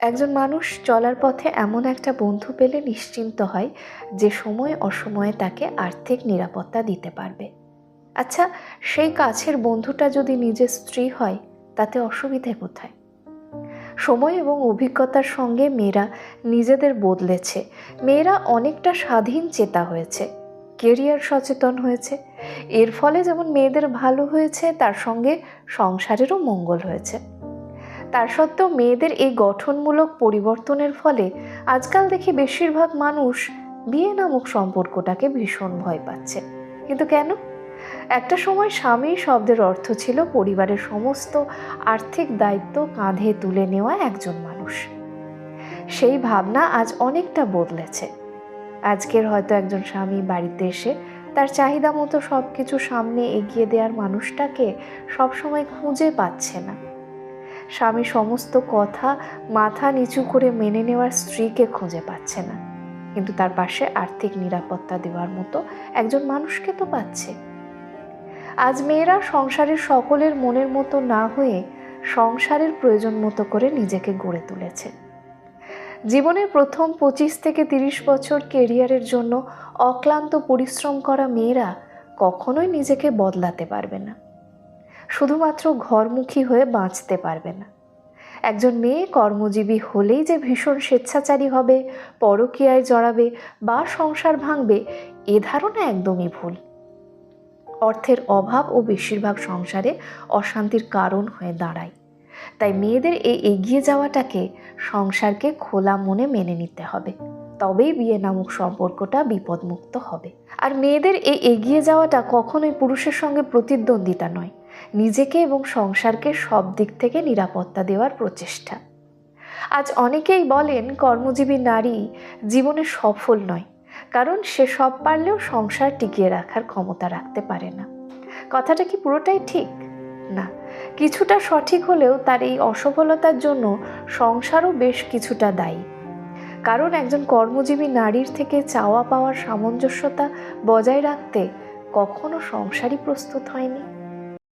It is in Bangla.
একজন মানুষ চলার পথে এমন একটা বন্ধু পেলে নিশ্চিন্ত হয় যে সময় অসময়ে তাকে আর্থিক নিরাপত্তা দিতে পারবে। আচ্ছা, সেই কাছের বন্ধুটা যদি নিজের স্ত্রী হয় তাতে অসুবিধে কোথায়? সময় এবং অভিজ্ঞতার সঙ্গে মেয়েরা নিজেদের বদলেছে। মেয়েরা অনেকটা স্বাধীন চেতা হয়েছে, কেরিয়ার সচেতন হয়েছে। এর ফলে যেমন মেয়েদের ভালো হয়েছে, তার সঙ্গে সংসারেরও মঙ্গল হয়েছে। তার সত্ত্বেও মেয়েদের এই গঠনমূলক পরিবর্তনের ফলে আজকাল দেখি বেশিরভাগ মানুষ বিয়ে নামক সম্পর্কটাকে ভীষণ ভয় পাচ্ছে। কিন্তু কেন? একটা সময় স্বামী শব্দের অর্থ ছিল পরিবারের সমস্ত আর্থিক দায়িত্ব কাঁধে তুলে নেওয়া একজন মানুষ। সেই ভাবনা আজ অনেকটা বদলেছে। আজকের হয়তো একজন স্বামী বাড়িতে এসে তার চাহিদা মতো সব কিছু সামনে এগিয়ে দেওয়ার মানুষটাকে সবসময় খুঁজে পাচ্ছে না। স্বামী সমস্ত কথা মাথা নিচু করে মেনে নেওয়ার স্ত্রীকে খুঁজে পাচ্ছে না, কিন্তু তার পাশে আর্থিক নিরাপত্তা দেওয়ার মতো একজন মানুষকে তো পাচ্ছে। আজ মেয়েরা সংসারের সকলের মনের মতো না হয়ে সংসারের প্রয়োজন মতো করে নিজেকে গড়ে তুলেছে। জীবনের প্রথম 25 থেকে 30 বছর কেরিয়ারের জন্য অক্লান্ত পরিশ্রম করা মেয়েরা কখনোই নিজেকে বদলাতে পারবে না, শুধুমাত্র ঘরমুখী হয়ে বাঁচতে পারবে না। একজন মেয়ে কর্মজীবী হলেই যে ভীষণ স্বেচ্ছাচারী হবে, পরকীয়ায় জড়াবে বা সংসার ভাঙবে, এ ধারণা একদমই ভুল। অর্থের অভাব ও বেশিরভাগ সংসারে অশান্তির কারণ হয়ে দাঁড়ায়। তাই মেয়েদের এই এগিয়ে যাওয়াটাকে, সংসারকে খোলা মনে মেনে নিতে হবে, তবেই বিয়ে নামক সম্পর্কটা বিপদমুক্ত হবে। আর মেয়েদের এই এগিয়ে যাওয়াটা কখনোই পুরুষের সঙ্গে প্রতিদ্বন্দ্বিতা নয়, নিজেকে এবং সংসারকে সব দিক থেকে নিরাপত্তা দেওয়ার প্রচেষ্টা। আজ অনেকেই বলেন কর্মজীবী নারী জীবনে সফল নয়, কারণ সে সব পারলেও সংসার টিকিয়ে রাখার ক্ষমতা রাখতে পারে না। কথাটা কি পুরোটাই ঠিক? না, কিছুটা সঠিক হলেও তার এই অসফলতার জন্য সংসারও বেশ কিছুটা দায়ী। কারণ একজন কর্মজীবী নারীর থেকে চাওয়া পাওয়ার সামঞ্জস্যতা বজায় রাখতে কখনো সংসারই প্রস্তুত হয়নি।